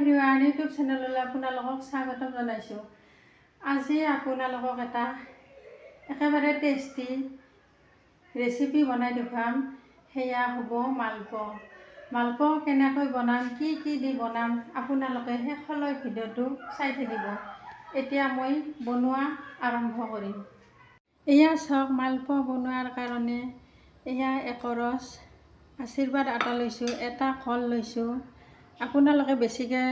Everyone YouTube চেনেললৈ আপোনালোকক স্বাগতম জনাইছোঁ। আজি আপোনালোকক এটা একেবাৰে টেষ্টি ৰেচিপি বনাই দেখুৱাম। সেয়া হ'ব মালপোৱা। মালপোৱা কেনেকৈ বনাম, কি কি দি বনাম আপোনালোকে শেষলৈ ভিডিঅ'টো চাই থাকিব। এতিয়া মই বনোৱা আৰম্ভ কৰিম। এয়া চাওক, মালপোৱা বনোৱাৰ কাৰণে এয়া একৰচ আশীৰ্বাদ আটা লৈছোঁ, এটা কল লৈছোঁ। আপোনালোকে বেছিকৈ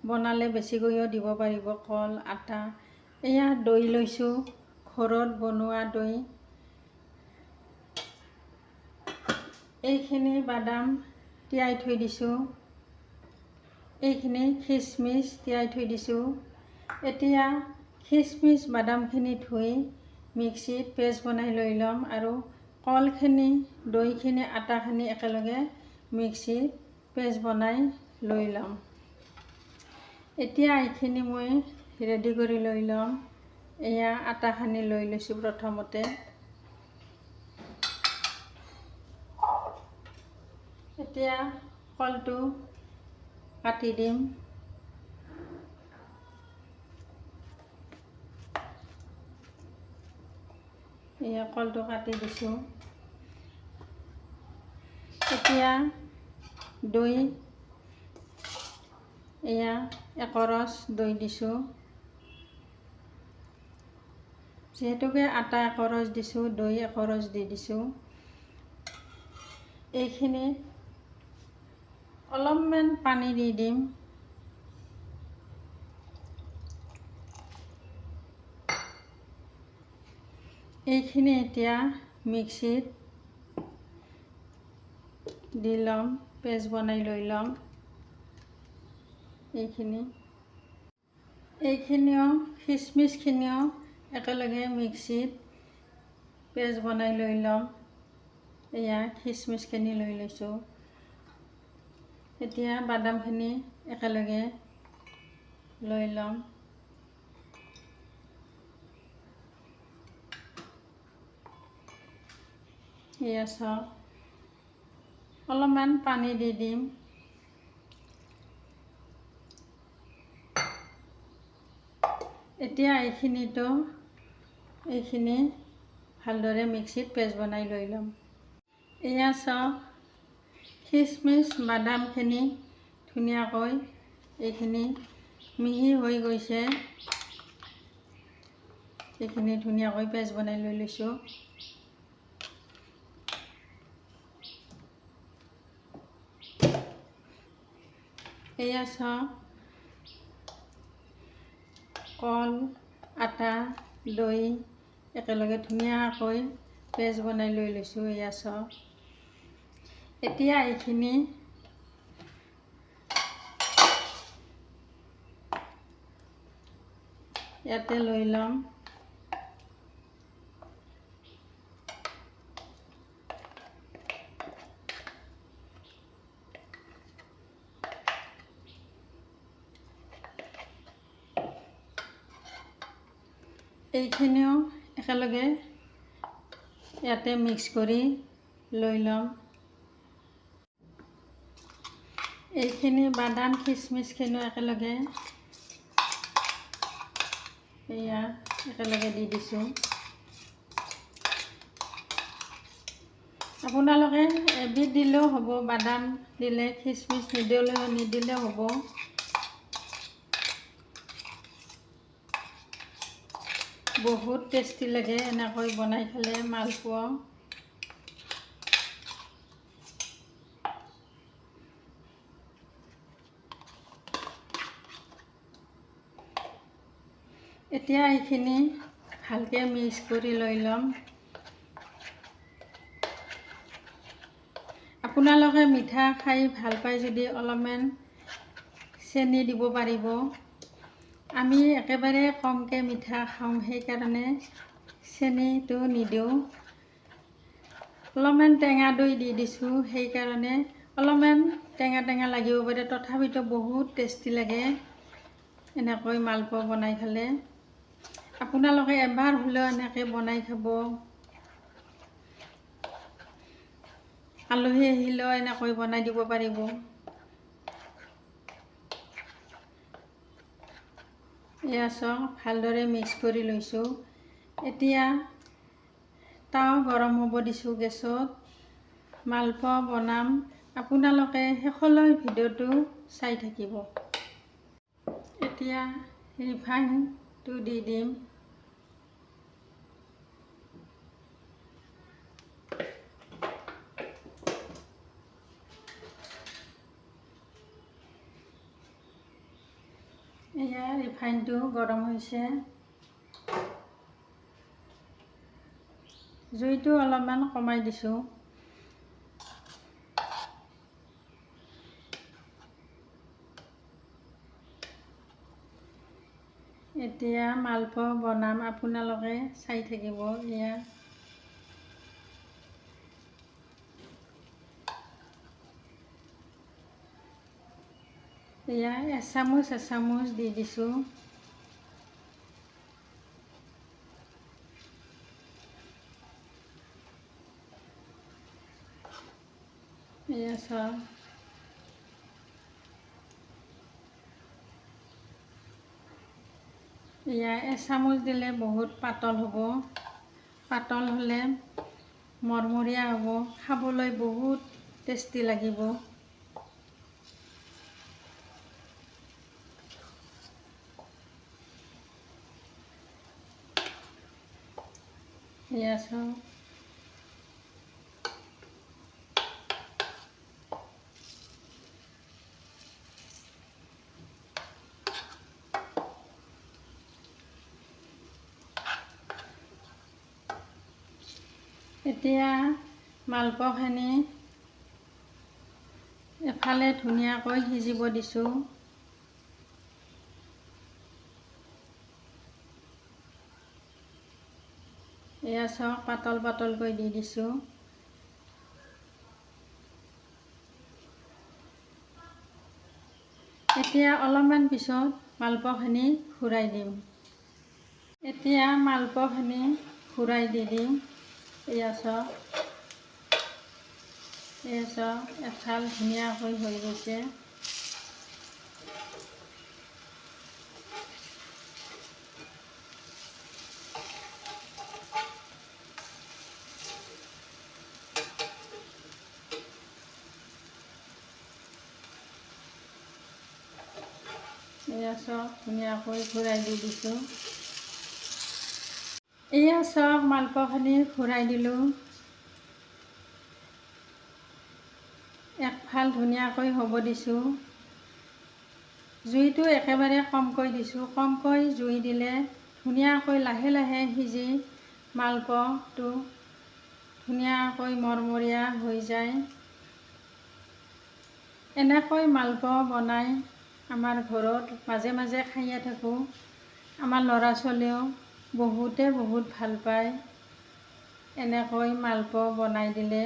বনালে বেছিকৈও দিব পাৰিব কল, আটা। এয়া দৈ লৈছোঁ, ঘৰত বনোৱা দৈ। এইখিনি বাদাম তিয়াই থৈ দিছোঁ, এইখিনি খিচমিচ তিয়াই থৈ দিছোঁ। এতিয়া খিচমিচ বাদামখিনি ধুই মিক্সিত পেষ্ট বনাই লৈ ল'ম আৰু কলখিনি, দৈখিনি, আটাখিনি একেলগে মিক্সিত পেষ্ট বনাই লৈ ল'ম। এতিয়া এইখিনি মই ৰেডি কৰি লৈ ল'ম। এয়া আটাখিনি লৈ লৈছোঁ প্ৰথমতে। এতিয়া কলটো কাটি দিম। এয়া কলটো কাটি দিছোঁ। এতিয়া দৈ, এয়া একৰচ দৈ দিছোঁ। যিহেতুকে আটা একৰচ দিছোঁ, দৈ একৰচ দি দিছোঁ। এইখিনি অলপমান পানী দি দিম। এইখিনি এতিয়া মিক্সিত দি ল'ম, পেষ্ট বনাই লৈ ল'ম। এইখিনিও খিচমিচখিনিও একেলগে মিক্সিত পেষ্ট বনাই লৈ ল'ম। এয়া খিচমিচখিনি লৈ লৈছোঁ। এতিয়া বাদামখিনি একেলগে লৈ ল'ম। এয়া চাওক, অলপমান পানী দি দিম। এতিয়া এইখিনি ভালদৰে মিক্সিত পেষ্ট বনাই লৈ ল'ম। এয়া চাওক, খিচমিচ বাদামখিনি ধুনীয়াকৈ এইখিনি মিহি হৈ গৈছে। এইখিনি ধুনীয়াকৈ পেষ্ট বনাই লৈ লৈছোঁ। এয়া চাওক, কল, আটা, দৈ একেলগে ধুনীয়াকৈ পেষ্ট বনাই লৈ লৈছোঁ। এয়া চাওক, এতিয়া এইখিনি ইয়াতে লৈ ল'ম। এইখিনিও একেলগে ইয়াতে মিক্স কৰি লৈ ল'ম। এইখিনি বাদাম খিচমিচখিনিও একেলগে এয়া একেলগে দি দিছোঁ। আপোনালোকে এবিধ দিলেও হ'ব, বাদাম দিলে, খিচমিচ নিদিলেও হ'ব। বহুত টেষ্টি লাগে এনেকৈ বনাই খালে মালপোৱা। এতিয়া এইখিনি ভালকৈ মিক্স কৰি লৈ ল'ম। আপোনালোকে মিঠা খাই ভাল পায় যদি অলপমান চেনি দিব পাৰিব। আমি একেবাৰে কমকৈ মিঠা খাওঁ, সেইকাৰণে চেনিটো নিদিওঁ। অলপমান টেঙা দৈ দি দিছোঁ, সেইকাৰণে অলপমান টেঙা টেঙা লাগিব পাৰে, তথাপিতো বহুত টেষ্টি লাগে এনেকৈ মালপোৱা বনাই খালে। আপোনালোকে এবাৰ হ'লেও এনেকৈ বনাই খাব। আলহী আহিলেও এনেকৈ বনাই দিব পাৰিব। এয়া চাওক ভালদৰে মিক্স কৰি লৈছোঁ। এতিয়া তাও গৰম হ'ব দিছোঁ গেছত। মালপোৱা বনাম, আপোনালোকে শেষলৈ ভিডিঅ'টো চাই থাকিব। এতিয়া ৰিফাইনটো দি দিম। এয়া ৰিফাইনটো গৰম হৈছে। জুইটো অলপমান কমাই দিছোঁ। এতিয়া মালপোৱা বনাম, আপোনালোকে চাই থাকিব। এয়া এচামুচ দি দিছোঁ। এয়া চাওক, এয়া এচামুচ দিলে বহুত পাতল হ'ব। পাতল হ'লে মৰমৰীয়া হ'ব, খাবলৈ বহুত টেষ্টি লাগিব। এয়া চাওক, এতিয়া মালপোৱাখিনি এফালে ধুনীয়াকৈ সিজিব দিছোঁ। এয়া চাওক, পাতলকৈ দি দিছোঁ। এতিয়া অলপমান পিছত মালপোৱাখিনি ঘূৰাই দিম। এতিয়া মালপোৱাখিনি ঘূৰাই দি দিম। এয়া চাওক, এফাল ধুনীয়াকৈ হৈ গৈছে। এয়া চাওক, ধুনীয়াকৈ ঘূৰাই দি দিছোঁ। এয়া চাওক, মালপোৱাখিনি ঘূৰাই দিলোঁ। একফাল ধুনীয়াকৈ হ'ব দিছোঁ। জুইটো একেবাৰে কমকৈ দিছোঁ। কমকৈ জুই দিলে ধুনীয়াকৈ লাহে লাহে সিজি মালপোৱাটো ধুনীয়াকৈ মৰমৰীয়া হৈ যায়। এনেকৈ মালপোৱা বনাই আমাৰ ঘৰত মাজে মাজে খায়ে থাকোঁ। আমাৰ ল'ৰা ছোৱালীয়েও বহুত ভাল পায় এনেকৈ মালপোৱা বনাই দিলে।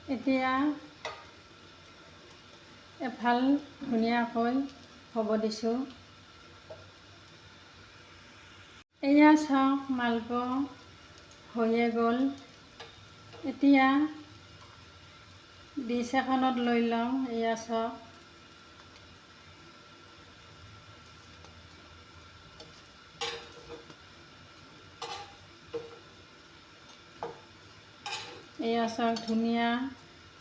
এতিয়া এফাল ধুনীয়াকৈ হ'ব দিছোঁ। এয়া চাওক, মালপোৱা হৈয়ে গ'ল। এতিয়া ডিছ এখনত লৈ লওঁ। এয়া চাওক, ধুনীয়া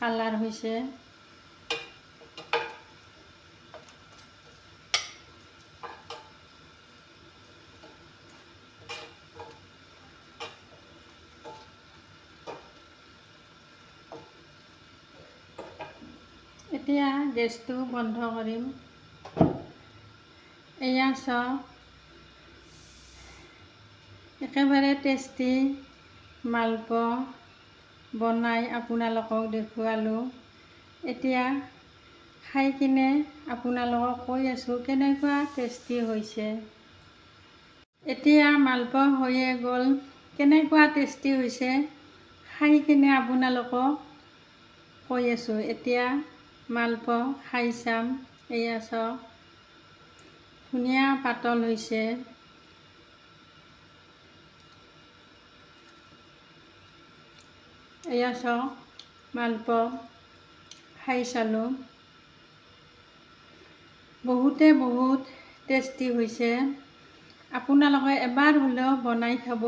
কালাৰ হৈছে। এতিয়া গেছটো বন্ধ কৰিম। এয়া চাওক, একেবাৰে টেষ্টি মালপোৱা বনাই আপোনালোকক দেখুৱালোঁ। এতিয়া খাই কিনে আপোনালোকক কৈ আছোঁ কেনেকুৱা টেষ্টি হৈছে। এতিয়া মালপোৱা হৈয়ে গ'ল। কেনেকুৱা টেষ্টি হৈছে খাই কিনে আপোনালোকক কৈ আছোঁ। এতিয়া মালপোৱা খাই চাম। এয়া চাওক, ধুনীয়া পাতল হৈছে। এয়া চাওক, মালপোৱা খাই চালোঁ। বহুত টেষ্টি হৈছে। আপোনালোকে এবাৰ হ'লেও বনাই খাব,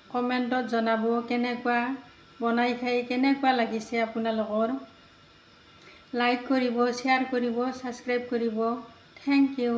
কমেণ্টত জনাব কেনেকুৱা বনাই খাই কেনেকুৱা লাগিছে আপোনালোকৰ। লাইক কৰিব, শ্বেয়াৰ কৰিব, ছাবস্ক্ৰাইব কৰিব। Thank U.